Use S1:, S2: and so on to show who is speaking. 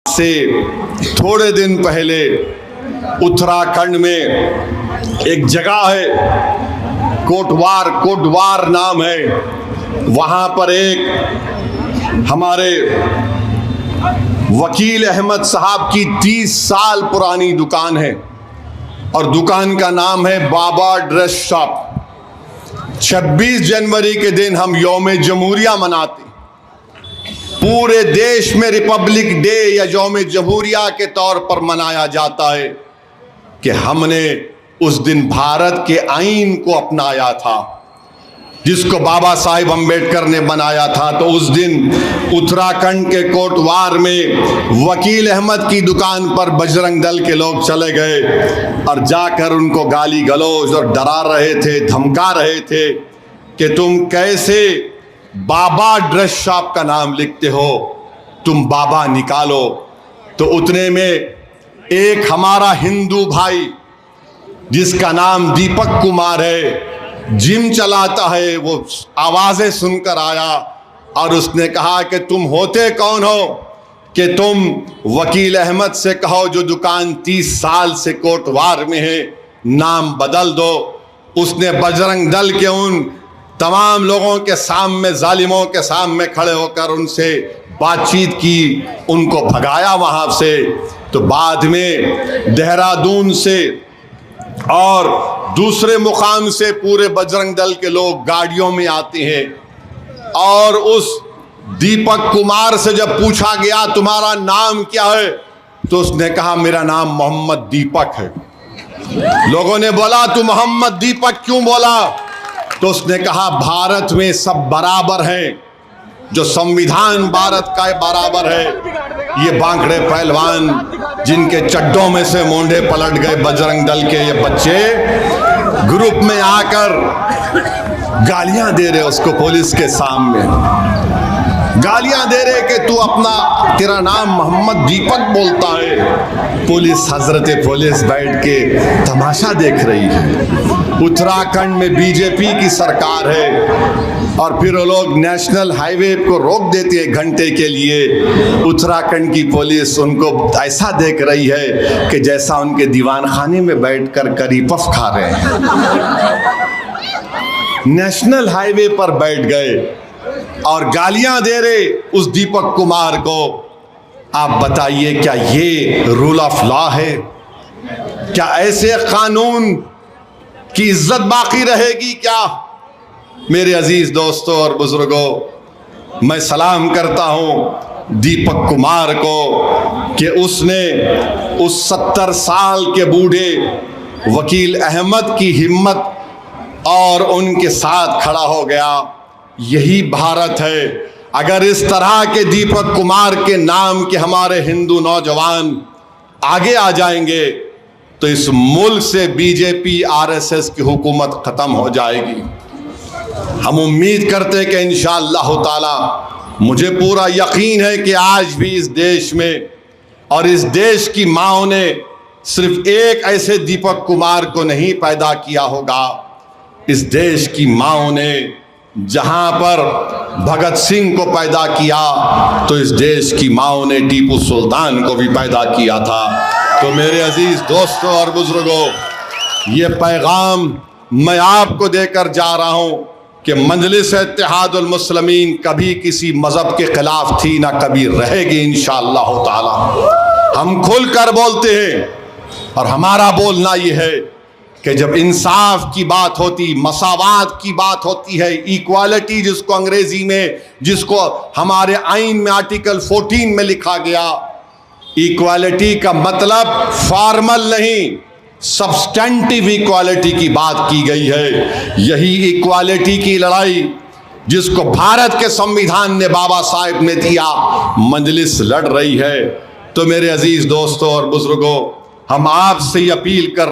S1: से थोड़े दिन पहले उत्तराखंड में एक जगह है, कोटवार नाम है। वहाँ पर एक हमारे वकील अहमद साहब की 30 साल पुरानी दुकान है और दुकान का नाम है बाबा ड्रेस शॉप। 26 जनवरी के दिन हम यौम जमहूरिया मनाते। पूरे देश में रिपब्लिक डे या यौम जमहूरिया के तौर पर मनाया जाता है कि हमने उस दिन भारत के आईन को अपनाया था जिसको बाबा साहिब अम्बेडकर ने बनाया था। तो उस दिन उत्तराखंड के कोटवार में वकील अहमद की दुकान पर बजरंग दल के लोग चले गए और जाकर उनको गाली गलौज और डरा रहे थे, धमका रहे थे कि तुम कैसे बाबा ड्रेस शॉप का नाम लिखते हो, तुम बाबा निकालो। तो उतने में एक हमारा हिंदू भाई जिसका नाम दीपक कुमार है, जिम चलाता है, वो आवाज़ें सुनकर आया और उसने कहा कि तुम होते कौन हो कि तुम वकील अहमद से कहो जो दुकान 30 साल से कोटवार में है, नाम बदल दो। उसने बजरंग दल के उन तमाम लोगों के सामने, जालिमों के सामने खड़े होकर उनसे बातचीत की, उनको भगाया वहाँ से। तो बाद में देहरादून से और दूसरे मुकाम से पूरे बजरंग दल के लोग गाड़ियों में आते हैं और उस दीपक कुमार से जब पूछा गया तुम्हारा नाम क्या है, तो उसने कहा मेरा नाम मोहम्मद दीपक है। लोगों ने बोला तू मोहम्मद दीपक क्यों बोला? तो उसने कहा भारत में सब बराबर हैं, जो संविधान भारत का बराबर है। ये बांकड़े पहलवान जिनके चड्डों में से मोंढे पलट गए बजरंग दल के ये बच्चे ग्रुप में आकर गालियां दे रहे उसको पुलिस के सामने, गालियां दे रहे कि तू अपना, तेरा नाम मोहम्मद दीपक बोलता है। पुलिस, हजरत पुलिस बैठ के तमाशा देख रही है। उत्तराखंड में बीजेपी की सरकार है और फिर वो लोग नेशनल हाईवे को रोक देते हैं घंटे के लिए। उत्तराखंड की पुलिस उनको ऐसा देख रही है कि जैसा उनके दीवान खाने में बैठकर करी पफ खा रहे हैं। नेशनल हाईवे पर बैठ गए और गालियां दे रहे उस दीपक कुमार को। आप बताइए क्या ये रूल ऑफ लॉ है? क्या ऐसे कानून की इज्जत बाकी रहेगी क्या? मेरे अजीज दोस्तों और बुजुर्गों, मैं सलाम करता हूं दीपक कुमार को कि उसने उस 70 साल के बूढ़े वकील अहमद की हिम्मत और उनके साथ खड़ा हो गया। यही भारत है। अगर इस तरह के दीपक कुमार के नाम के हमारे हिंदू नौजवान आगे आ जाएंगे तो इस मुल्क से बीजेपी आरएसएस की हुकूमत ख़त्म हो जाएगी। हम उम्मीद करते हैं कि इंशाअल्लाह ताला, मुझे पूरा यकीन है कि आज भी इस देश में और इस देश की माँओं ने सिर्फ एक ऐसे दीपक कुमार को नहीं पैदा किया होगा। इस देश की माँओं ने जहाँ पर भगत सिंह को पैदा किया तो इस देश की माँओं ने टीपू सुल्तान को भी पैदा किया था। तो मेरे अजीज दोस्तों और बुजुर्गों, ये पैगाम मैं आपको देकर जा रहा हूँ कि मजलिस इत्तेहादुल मुस्लिमीन कभी किसी मज़हब के खिलाफ थी, ना कभी रहेगी इंशाअल्लाह ताला। हम खुल कर बोलते हैं और हमारा बोलना ये है कि जब इंसाफ की बात होती, मसावात की बात होती है, इक्वालिटी जिसको अंग्रेजी में, जिसको हमारे आइन में आर्टिकल 14 में लिखा गया, इक्वालिटी का मतलब फॉर्मल नहीं, सब्सटेंटिव इक्वालिटी की बात की गई है। यही इक्वालिटी की लड़ाई जिसको भारत के संविधान ने बाबा साहिब ने दिया, मजलिस लड़ रही है। तो मेरे अजीज दोस्तों और बुजुर्गों, हम आपसे अपील कर